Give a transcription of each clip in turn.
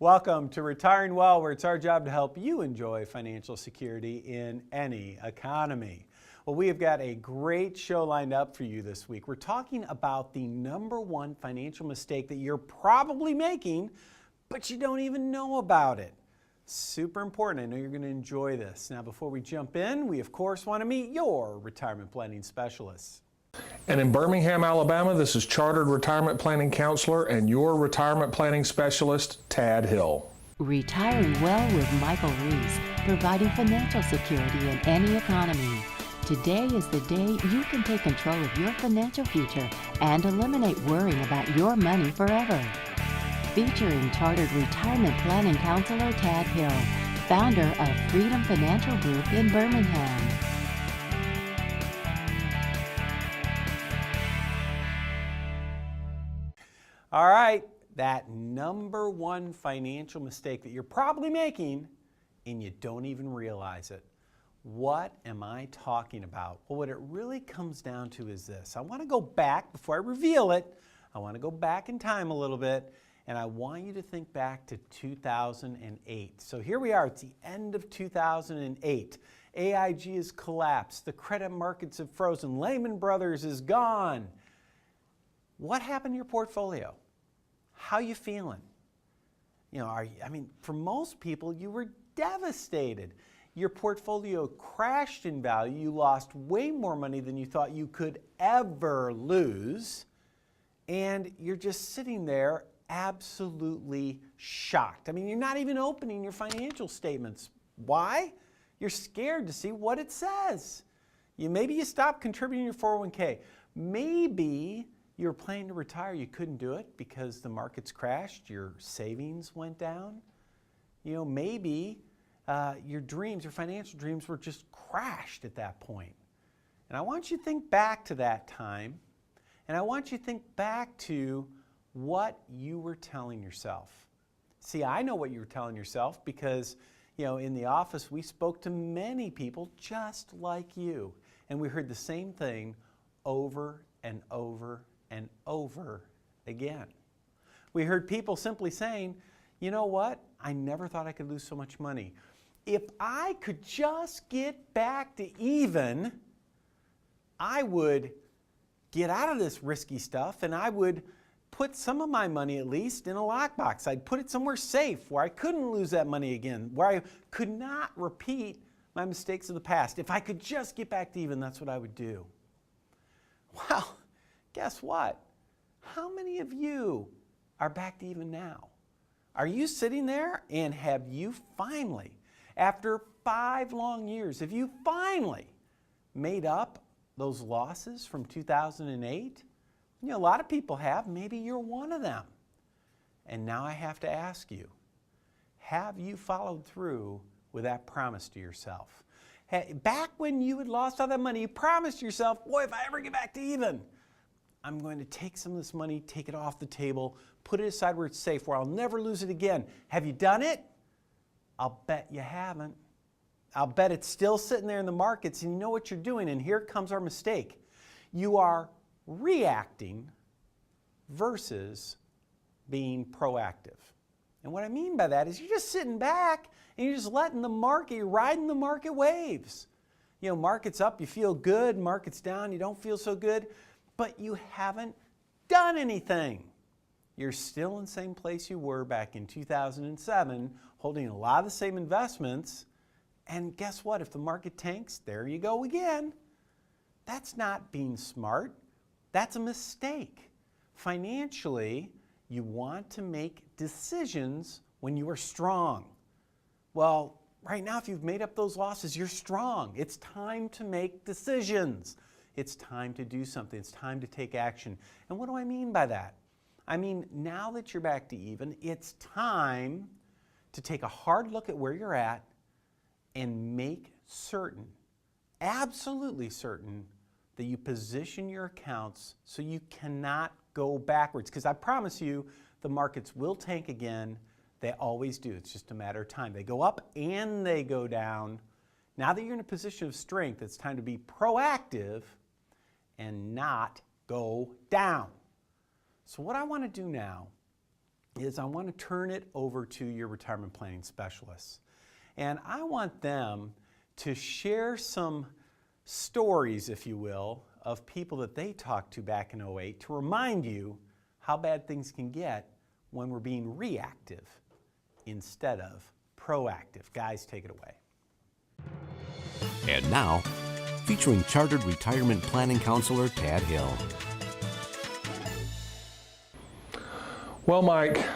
Welcome to Retiring Well, where it's our job to help you enjoy financial security in any economy. Well, we have got a great show lined up for you this week. We're talking about the #1 financial mistake that you're probably making, but you don't even know about it. Super important. I know you're going to enjoy this. Now, before we jump in, we of course want to meet your retirement planning specialists. And in Birmingham, Alabama, this is Chartered Retirement Planning Counselor and your retirement planning specialist, Tad Hill. Retiring Well with Michael Reese, providing financial security in any economy. Today is the day you can take control of your financial future and eliminate worrying about your money forever. Featuring Chartered Retirement Planning Counselor Tad Hill, founder of Freedom Financial Group in Birmingham. All right, that #1 financial mistake that you're probably making and you don't even realize it. What am I talking about? Well, what it really comes down to is this. I want to go back, before I reveal it, I want to go back in time a little bit, and I want you to think back to 2008. So here we are, it's the end of 2008. AIG has collapsed, the credit markets have frozen, Lehman Brothers is gone. What happened to your portfolio? How you feeling? For most people, you were devastated. Your portfolio crashed in value. You lost way more money than you thought you could ever lose. And you're just sitting there absolutely shocked. You're not even opening your financial statements. Why? You're scared to see what it says. Maybe you stopped contributing to your 401k. Maybe you were planning to retire, you couldn't do it because the markets crashed, your savings went down. Maybe your dreams, your financial dreams were just crashed at that point. And I want you to think back to that time, and I want you to think back to what you were telling yourself. See, I know what you were telling yourself because, in the office we spoke to many people just like you, and we heard the same thing over and over and over again. We heard people simply saying, you know what? I never thought I could lose so much money. If I could just get back to even, I would get out of this risky stuff and I would put some of my money at least in a lockbox. I'd put it somewhere safe where I couldn't lose that money again, where I could not repeat my mistakes of the past. If I could just get back to even, that's what I would do. Well, guess what? How many of you are back to even now? Are you sitting there and have you finally, after 5 long years, have you finally made up those losses from 2008? A lot of people have. Maybe you're one of them. And now I have to ask you, have you followed through with that promise to yourself? Back when you had lost all that money, you promised yourself, boy, if I ever get back to even, I'm going to take some of this money, take it off the table, put it aside where it's safe, where I'll never lose it again. Have you done it? I'll bet you haven't. I'll bet it's still sitting there in the markets, and you know what you're doing, and here comes our mistake. You are reacting versus being proactive. And what I mean by that is you're just sitting back and you're just letting the market, you're riding the market waves. Market's up, you feel good, market's down, you don't feel so good, but you haven't done anything. You're still in the same place you were back in 2007, holding a lot of the same investments, and guess what? If the market tanks, there you go again. That's not being smart. That's a mistake. Financially, you want to make decisions when you are strong. Well, right now, if you've made up those losses, you're strong. It's time to make decisions. It's time to do something. It's time to take action. And what do I mean by that? Now that you're back to even, it's time to take a hard look at where you're at and make certain, absolutely certain, that you position your accounts so you cannot go backwards. Because I promise you, the markets will tank again. They always do. It's just a matter of time. They go up and they go down. Now that you're in a position of strength, it's time to be proactive and not go down. So what I want to do now is I want to turn it over to your retirement planning specialists. And I want them to share some stories, if you will, of people that they talked to back in '08 to remind you how bad things can get when we're being reactive instead of proactive. Guys, take it away. And now, featuring Chartered Retirement Planning Counselor Tad Hill. Well, Mike,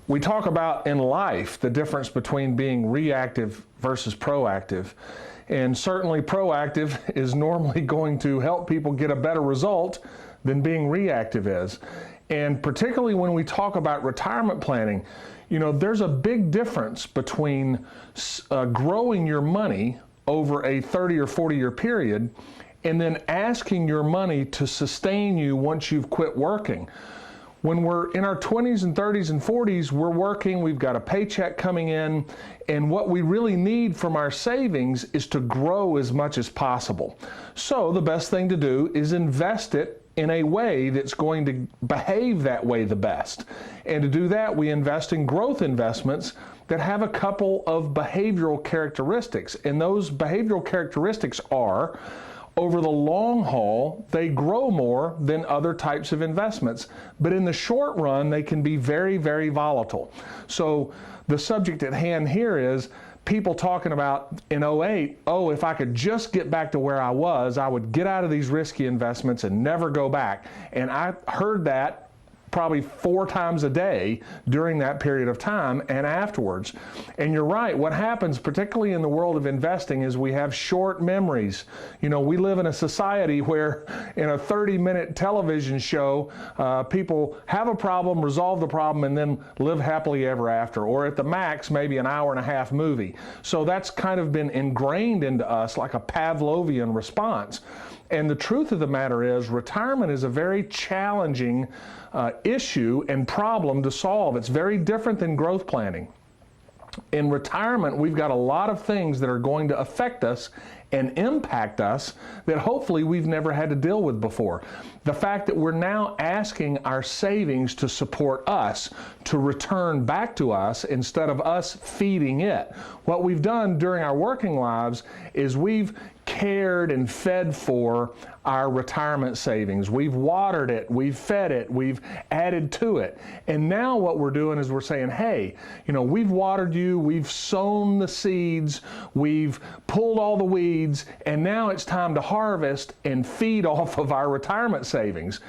we talk about in life the difference between being reactive versus proactive. And certainly proactive is normally going to help people get a better result than being reactive is. And particularly when we talk about retirement planning, there's a big difference between growing your money over a 30 or 40 year period and then asking your money to sustain you once you've quit working. When we're in our 20s and 30s and 40s, we're working, we've got a paycheck coming in, and what we really need from our savings is to grow as much as possible. So the best thing to do is invest it in a way that's going to behave that way the best. And to do that, we invest in growth investments that have a couple of behavioral characteristics. And those behavioral characteristics are, over the long haul, they grow more than other types of investments. But in the short run, they can be very, very volatile. So the subject at hand here is people talking about in '08, if I could just get back to where I was, I would get out of these risky investments and never go back. And I heard that probably 4 times a day during that period of time and afterwards. And you're right, what happens, particularly in the world of investing, is we have short memories. We live in a society where in a 30-minute television show, people have a problem, resolve the problem, and then live happily ever after. Or at the max, maybe an hour-and-a-half movie. So that's kind of been ingrained into us like a Pavlovian response. And the truth of the matter is, retirement is a very challenging issue and problem to solve. It's very different than growth planning. In retirement, we've got a lot of things that are going to affect us and impact us that hopefully we've never had to deal with before. The fact that we're now asking our savings to support us, to return back to us instead of us feeding it. What we've done during our working lives is we've cared and fed for our retirement savings. We've watered it, we've fed it, we've added to it. And now what we're doing is we're saying, hey, we've watered you, we've sown the seeds, we've pulled all the weeds, and now it's time to harvest and feed off of our retirement savings.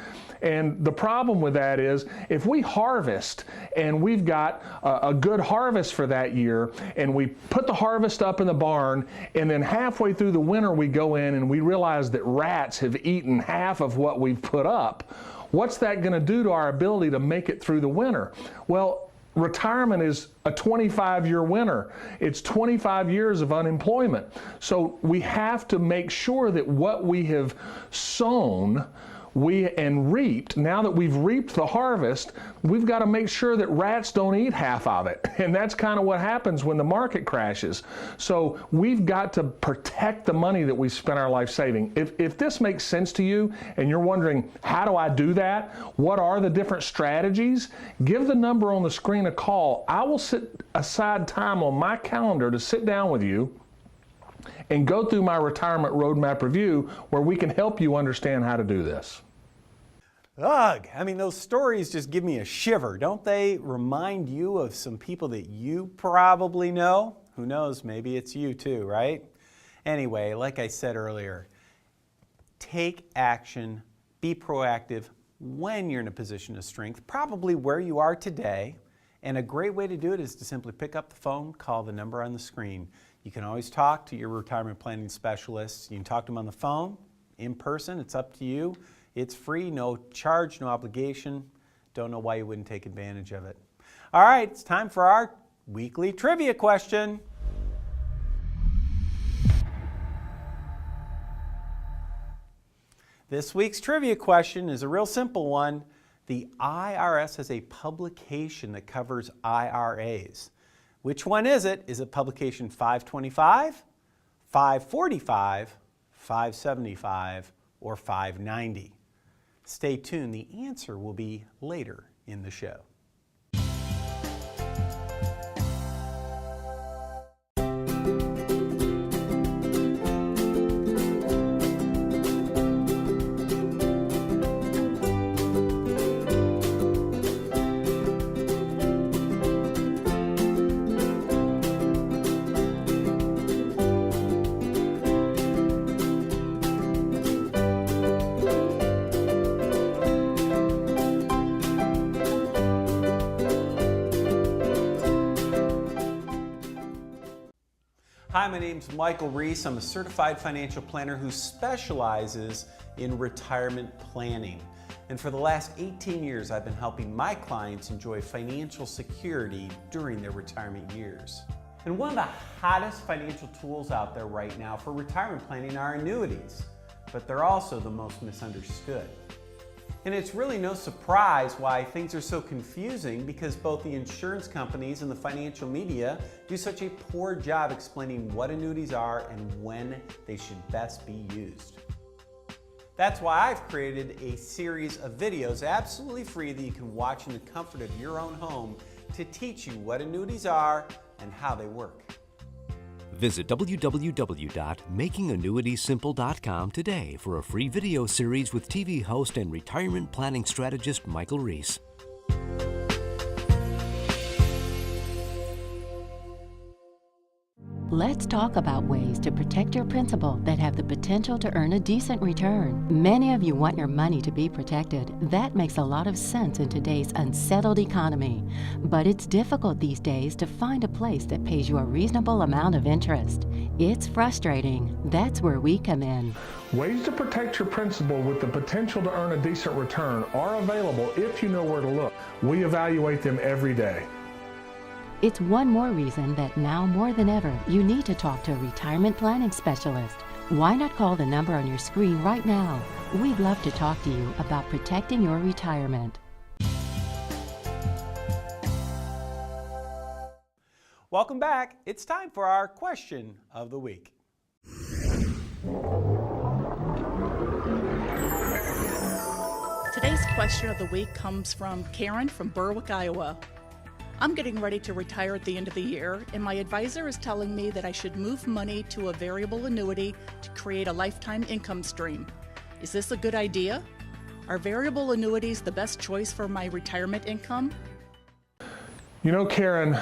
And the problem with that is if we harvest and we've got a good harvest for that year and we put the harvest up in the barn and then halfway through the winter we go in and we realize that rats have eaten half of what we've put up, what's that going to do to our ability to make it through the winter? Well, retirement is a 25-year winter. It's 25 years of unemployment. So we have to make sure that what we have sown and reaped, now that we've reaped the harvest, we've got to make sure that rats don't eat half of it. And that's kind of what happens when the market crashes. So we've got to protect the money that we spent our life saving. If this makes sense to you and you're wondering, how do I do that? What are the different strategies? Give the number on the screen a call. I will set aside time on my calendar to sit down with you and go through my retirement roadmap review where we can help you understand how to do this. Ugh, those stories just give me a shiver. Don't they remind you of some people that you probably know? Who knows, maybe it's you too, right? Anyway, like I said earlier, take action, be proactive when you're in a position of strength, probably where you are today. And a great way to do it is to simply pick up the phone, call the number on the screen. You can always talk to your retirement planning specialists. You can talk to them on the phone, in person. It's up to you. It's free, no charge, no obligation. Don't know why you wouldn't take advantage of it. All right, it's time for our weekly trivia question. This week's trivia question is a real simple one. The IRS has a publication that covers IRAs. Which one is it? Is it publication 525, 545, 575, or 590? Stay tuned. The answer will be later in the show. Hi, my name's Michael Reese. I'm a certified financial planner who specializes in retirement planning. And for the last 18 years, I've been helping my clients enjoy financial security during their retirement years. And one of the hottest financial tools out there right now for retirement planning are annuities, but they're also the most misunderstood. And it's really no surprise why things are so confusing, because both the insurance companies and the financial media do such a poor job explaining what annuities are and when they should best be used. That's why I've created a series of videos absolutely free that you can watch in the comfort of your own home to teach you what annuities are and how they work. Visit www.makingannuitiessimple.com today for a free video series with TV host and retirement planning strategist Michael Reese. Let's talk about ways to protect your principal that have the potential to earn a decent return. Many of you want your money to be protected. That makes a lot of sense in today's unsettled economy. But it's difficult these days to find a place that pays you a reasonable amount of interest. It's frustrating. That's where we come in. Ways to protect your principal with the potential to earn a decent return are available if you know where to look. We evaluate them every day. It's one more reason that now more than ever, you need to talk to a retirement planning specialist. Why not call the number on your screen right now? We'd love to talk to you about protecting your retirement. Welcome back. It's time for our question of the week. Today's question of the week comes from Karen from Berwick, Iowa. I'm getting ready to retire at the end of the year, and my advisor is telling me that I should move money to a variable annuity to create a lifetime income stream. Is this a good idea? Are variable annuities the best choice for my retirement income? You know, Karen,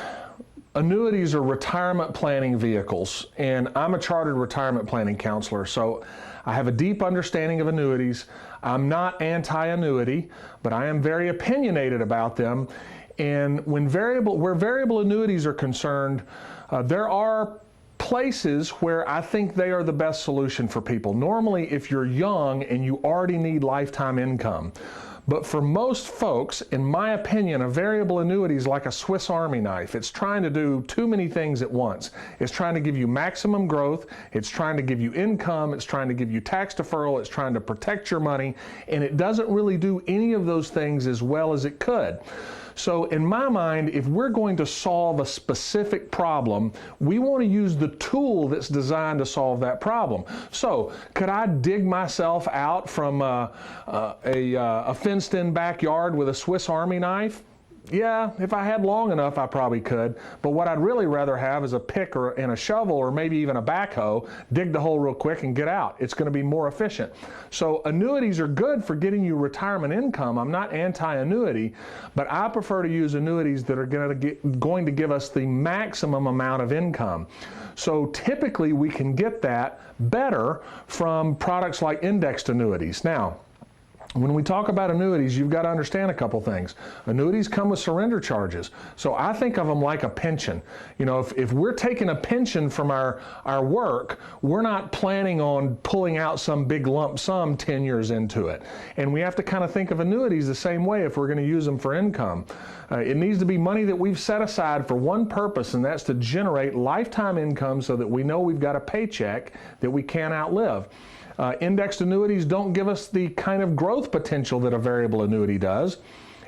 annuities are retirement planning vehicles, and I'm a chartered retirement planning counselor, so I have a deep understanding of annuities. I'm not anti-annuity, but I am very opinionated about them. And where variable annuities are concerned, there are places where I think they are the best solution for people. Normally, if you're young and you already need lifetime income. But for most folks, in my opinion, a variable annuity is like a Swiss Army knife. It's trying to do too many things at once. It's trying to give you maximum growth. It's trying to give you income. It's trying to give you tax deferral. It's trying to protect your money. And it doesn't really do any of those things as well as it could. So in my mind, if we're going to solve a specific problem, we want to use the tool that's designed to solve that problem. So could I dig myself out from a fenced-in backyard with a Swiss Army knife? Yeah, if I had long enough, I probably could. But what I'd really rather have is a pick and a shovel, or maybe even a backhoe, dig the hole real quick and get out. It's going to be more efficient. So annuities are good for getting you retirement income. I'm not anti-annuity, but I prefer to use annuities that are going to give us the maximum amount of income. So typically we can get that better from products like indexed annuities. Now, when we talk about annuities, you've got to understand a couple things. Annuities come with surrender charges. So I think of them like a pension. You know, if we're taking a pension from our work, we're not planning on pulling out some big lump sum 10 years into it. And we have to kind of think of annuities the same way if we're going to use them for income. It needs to be money that we've set aside for one purpose, and that's to generate lifetime income so that we know we've got a paycheck that we can't outlive. Indexed annuities don't give us the kind of growth potential that a variable annuity does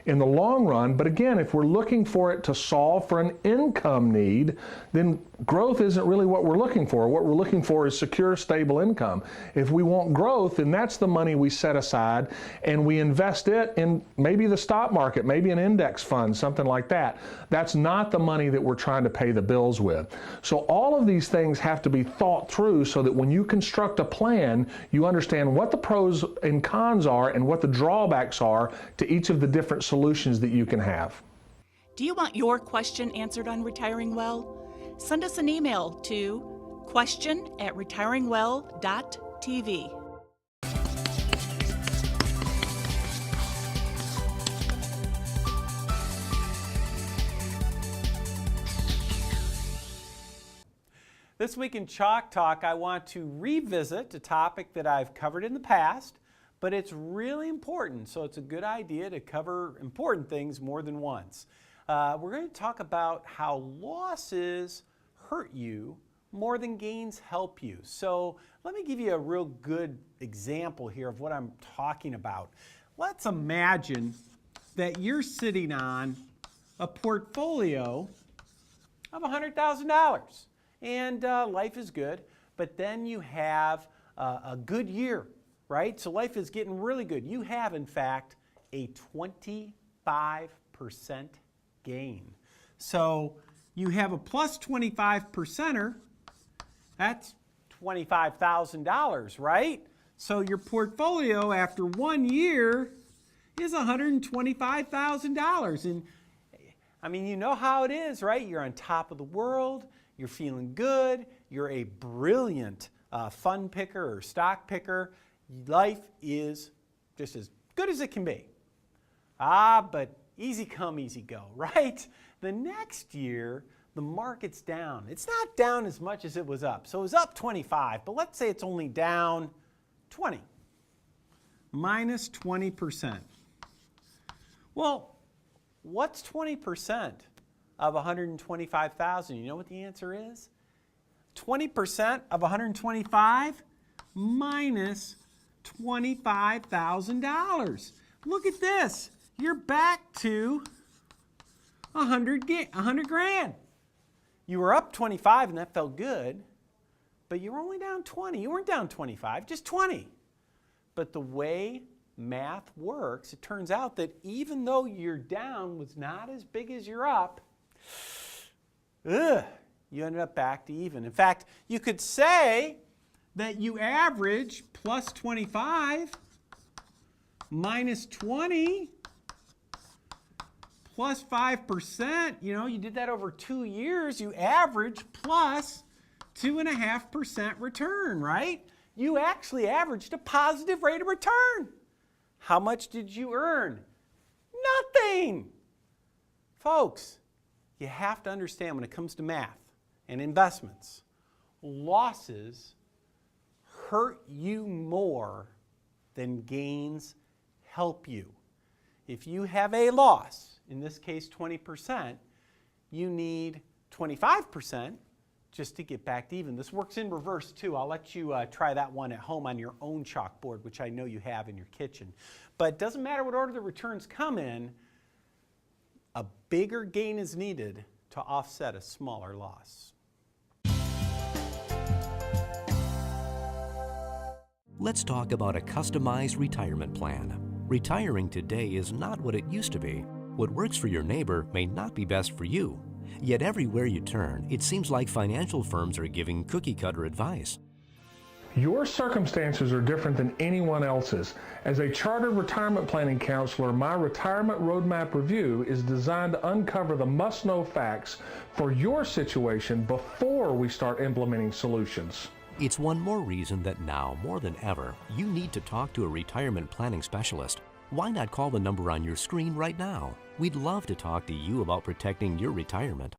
in the long run. But again, if we're looking for it to solve for an income need, then growth isn't really what we're looking for. What we're looking for is secure, stable income. If we want growth, then that's the money we set aside and we invest it in maybe the stock market, maybe an index fund, something like that. That's not the money that we're trying to pay the bills with. So all of these things have to be thought through so that when you construct a plan, you understand what the pros and cons are and what the drawbacks are to each of the different solutions that you can have. Do you want your question answered on Retiring Well? Send us an email to question@retiringwell.tv. This week in Chalk Talk, I want to revisit a topic that I've covered in the past, but it's really important, so it's a good idea to cover important things more than once. We're going to talk about how losses hurt you more than gains help you. So let me give you a real good example here of what I'm talking about. Let's imagine that you're sitting on a portfolio of $100,000 and life is good, but then you have a good year, right? So life is getting really good. You have, in fact, a 25% gain. So you have a plus 25%er, that's $25,000, right? So your portfolio after 1 year is $125,000. And I mean, you know how it is, right? You're on top of the world, you're feeling good, you're a brilliant fund picker or stock picker. Life is just as good as it can be. But easy come, easy go, right? The next year, the market's down. It's not down as much as it was up. So it was up 25, but let's say it's only down 20, minus 20%. Well, what's 20% of 125,000? You know what the answer is? 20% of 125 minus $25,000. Look at this. You're back to 100 grand. You were up 25 and that felt good, but you were only down 20. You weren't down 25, just 20. But the way math works, it turns out that even though your down was not as big as your up, you ended up back to even. In fact, you could say that you average plus 25 minus 20 plus 5%, you know, you did that over 2 years, you average plus 2.5% return, right? You actually averaged a positive rate of return. How much did you earn? Nothing. Folks, you have to understand when it comes to math and investments, losses hurt you more than gains help you. If you have a loss, in this case 20%, you need 25% just to get back to even. This works in reverse too. I'll let you try that one at home on your own chalkboard, which I know you have in your kitchen. But it doesn't matter what order the returns come in, a bigger gain is needed to offset a smaller loss. Let's talk about a customized retirement plan. Retiring today is not what it used to be. What works for your neighbor may not be best for you. Yet everywhere you turn, it seems like financial firms are giving cookie-cutter advice. Your circumstances are different than anyone else's. As a chartered retirement planning counselor, my Retirement Roadmap Review is designed to uncover the must-know facts for your situation before we start implementing solutions. It's one more reason that now, more than ever, you need to talk to a retirement planning specialist. Why not call the number on your screen right now? We'd love to talk to you about protecting your retirement.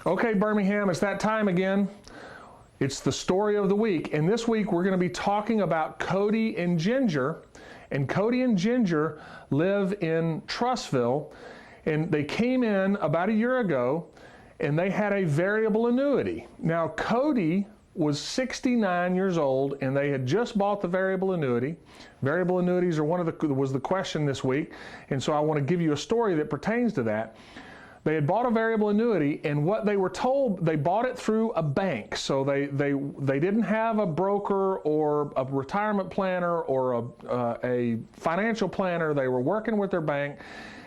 Okay, Birmingham, it's that time again. It's the story of the week. And this week we're going to be talking about Cody and Ginger. And Cody and Ginger live in Trussville. And they came in about a year ago and they had a variable annuity. Now, Cody was 69 years old and they had just bought the variable annuity. Variable annuities are was the question this week. And so I want to give you a story that pertains to that. They had bought a variable annuity, and what they were told, they bought it through a bank. So they didn't have a broker or a retirement planner or a financial planner. They were working with their bank,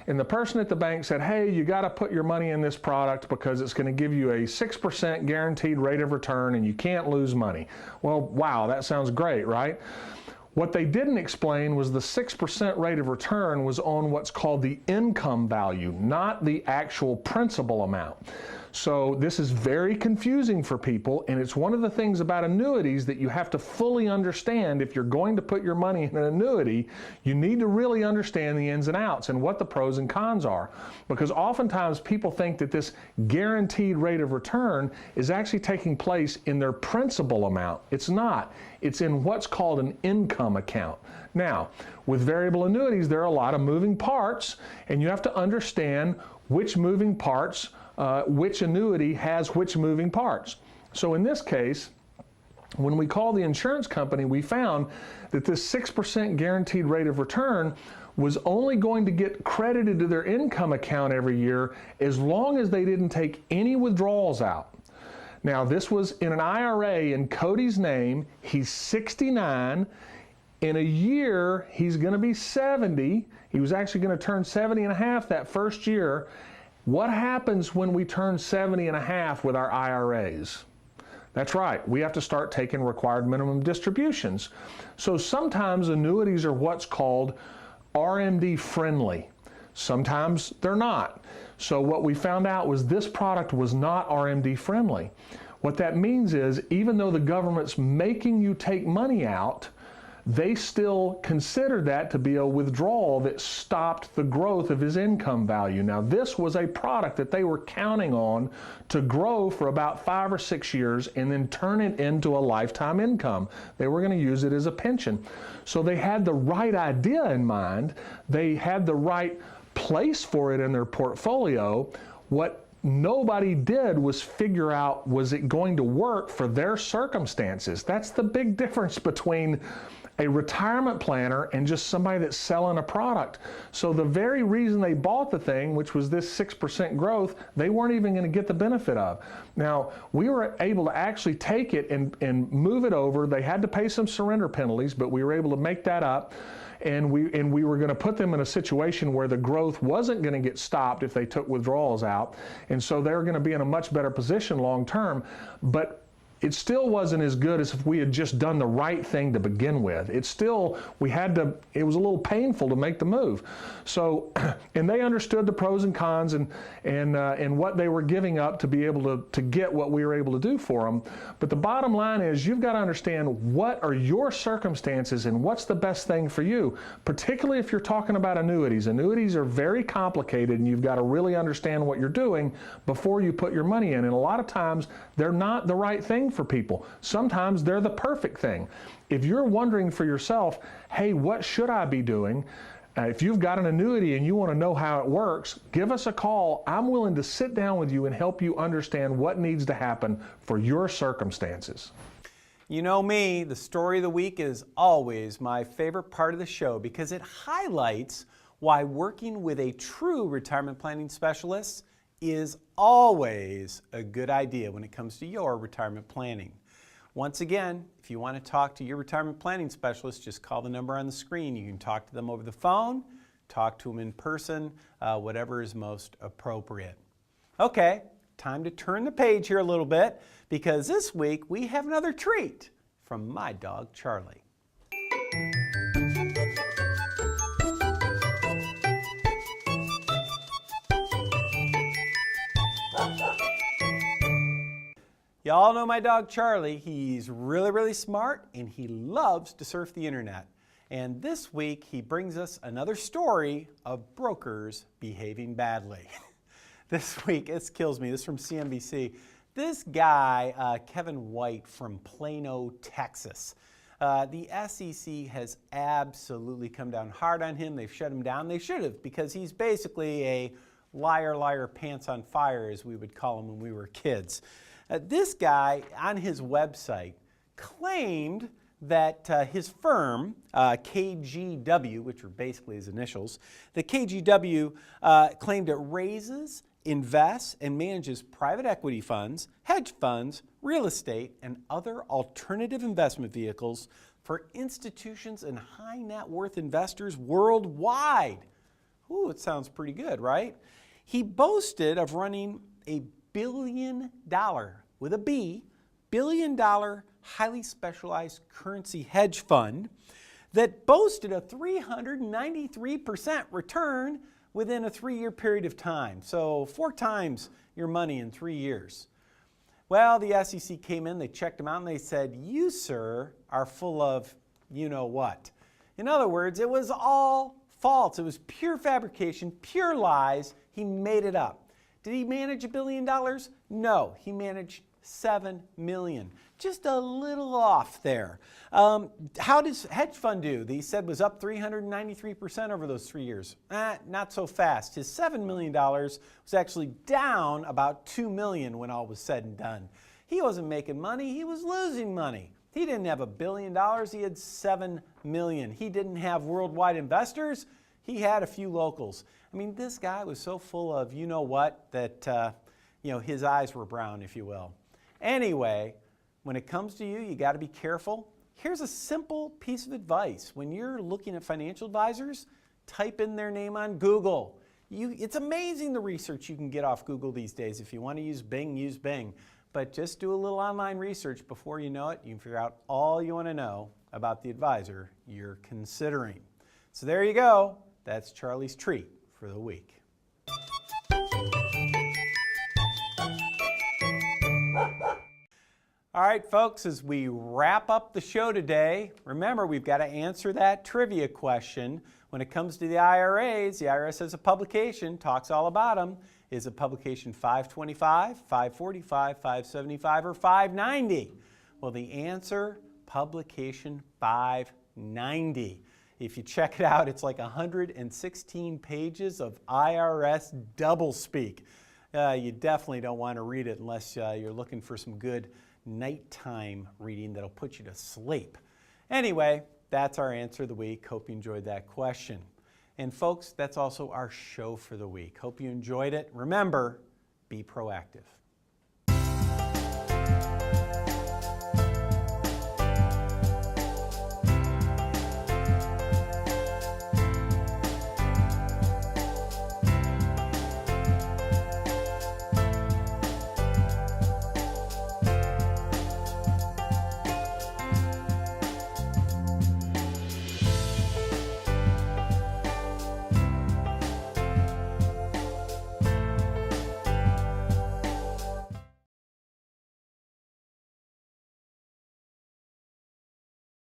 and the person at the bank said, hey, you got to put your money in this product because it's going to give you a 6% guaranteed rate of return and you can't lose money. Well, wow, that sounds great, right? What they didn't explain was the 6% rate of return was on what's called the income value, not the actual principal amount. So this is very confusing for people, and it's one of the things about annuities that you have to fully understand. If you're going to put your money in an annuity, you need to really understand the ins and outs and what the pros and cons are. Because oftentimes people think that this guaranteed rate of return is actually taking place in their principal amount. It's not. It's in what's called an income account. Now, with variable annuities, there are a lot of moving parts, and you have to understand which moving parts, which annuity has which moving parts. So in this case, when we called the insurance company, we found that this 6% guaranteed rate of return was only going to get credited to their income account every year as long as they didn't take any withdrawals out. Now, this was in an IRA in Cody's name. He's 69. In a year, he's going to be 70. He was actually going to turn 70 and a half that first year. What happens when we turn 70 and a half with our IRAs? That's right, we have to start taking required minimum distributions. So sometimes annuities are what's called RMD friendly. Sometimes they're not. So what we found out was this product was not RMD friendly. What that means is even though the government's making you take money out, they still considered that to be a withdrawal that stopped the growth of his income value. Now, this was a product that they were counting on to grow for about 5 or 6 years and then turn it into a lifetime income. They were going to use it as a pension. So they had the right idea in mind. They had the right place for it in their portfolio. What nobody did was figure out, was it going to work for their circumstances? That's the big difference between a retirement planner and just somebody that's selling a product. So the very reason they bought the thing, which was this 6% growth, they weren't even going to get the benefit of. Now, we were able to actually take it and move it over. They had to pay some surrender penalties, but we were able to make that up. And we were going to put them in a situation where the growth wasn't going to get stopped if they took withdrawals out. And so they're going to be in a much better position long term. But it still wasn't as good as if we had just done the right thing to begin with. It was a little painful to make the move. So, and they understood the pros and cons and what they were giving up to be able to get what we were able to do for them. But the bottom line is you've got to understand what are your circumstances and what's the best thing for you, particularly if you're talking about annuities. Annuities are very complicated and you've got to really understand what you're doing before you put your money in. And a lot of times they're not the right thing for people. Sometimes they're the perfect thing. If you're wondering for yourself, hey, what should I be doing? If you've got an annuity and you want to know how it works, give us a call. I'm willing to sit down with you and help you understand what needs to happen for your circumstances. You know me, the story of the week is always my favorite part of the show because it highlights why working with a true retirement planning specialist is always a good idea when it comes to your retirement planning. Once again, if you want to talk to your retirement planning specialist, just call the number on the screen. You can talk to them over the phone, talk to them in person, whatever is most appropriate. Okay, time to turn the page here a little bit because this week we have another treat from my dog, Charlie. Y'all know my dog Charlie. He's really, really smart and he loves to surf the internet. And this week he brings us another story of brokers behaving badly. This week, it kills me. This is from CNBC. This guy, Kevin White from Plano, Texas. The SEC has absolutely come down hard on him. They've shut him down. They should have, because he's basically a liar, liar, pants on fire, as we would call him when we were kids. This guy, on his website, claimed that his firm, KGW, which are basically his initials, the KGW claimed it raises, invests and manages private equity funds, hedge funds, real estate, and other alternative investment vehicles for institutions and high net worth investors worldwide. Ooh, it sounds pretty good, right? He boasted of running a $1 billion, with a B, $1 billion highly specialized currency hedge fund that boasted a 393% return within a 3-year period of time. So 4 times your money in 3 years. Well, the SEC came in, they checked him out, and they said, you, sir, are full of you-know-what. In other words, it was all false. It was pure fabrication, pure lies. He made it up. Did he manage $1 billion? No, he managed $7 million. Just a little off there. How does hedge fund do? He said was up 393% over those 3 years. Not so fast. His $7 million was actually down about $2 million when all was said and done. He wasn't making money, he was losing money. He didn't have $1 billion, he had $7 million. He didn't have worldwide investors, he had a few locals. I mean, this guy was so full of you-know-what that his eyes were brown, if you will. Anyway, when it comes to you, you got to be careful. Here's a simple piece of advice. When you're looking at financial advisors, type in their name on Google. It's amazing the research you can get off Google these days. If you want to use Bing, use Bing. But just do a little online research. Before you know it, you can figure out all you want to know about the advisor you're considering. So there you go. That's Charlie's treat for the week. All right, folks, as we wrap up the show today, remember we've got to answer that trivia question. When it comes to the IRAs, the IRS has a publication, talks all about them. Is it publication 525, 545, 575, or 590? Well, the answer, publication 590. If you check it out, it's like 116 pages of IRS doublespeak. You definitely don't want to read it unless you're looking for some good nighttime reading that'll put you to sleep. Anyway, that's our answer of the week. Hope you enjoyed that question. And folks, that's also our show for the week. Hope you enjoyed it. Remember, be proactive.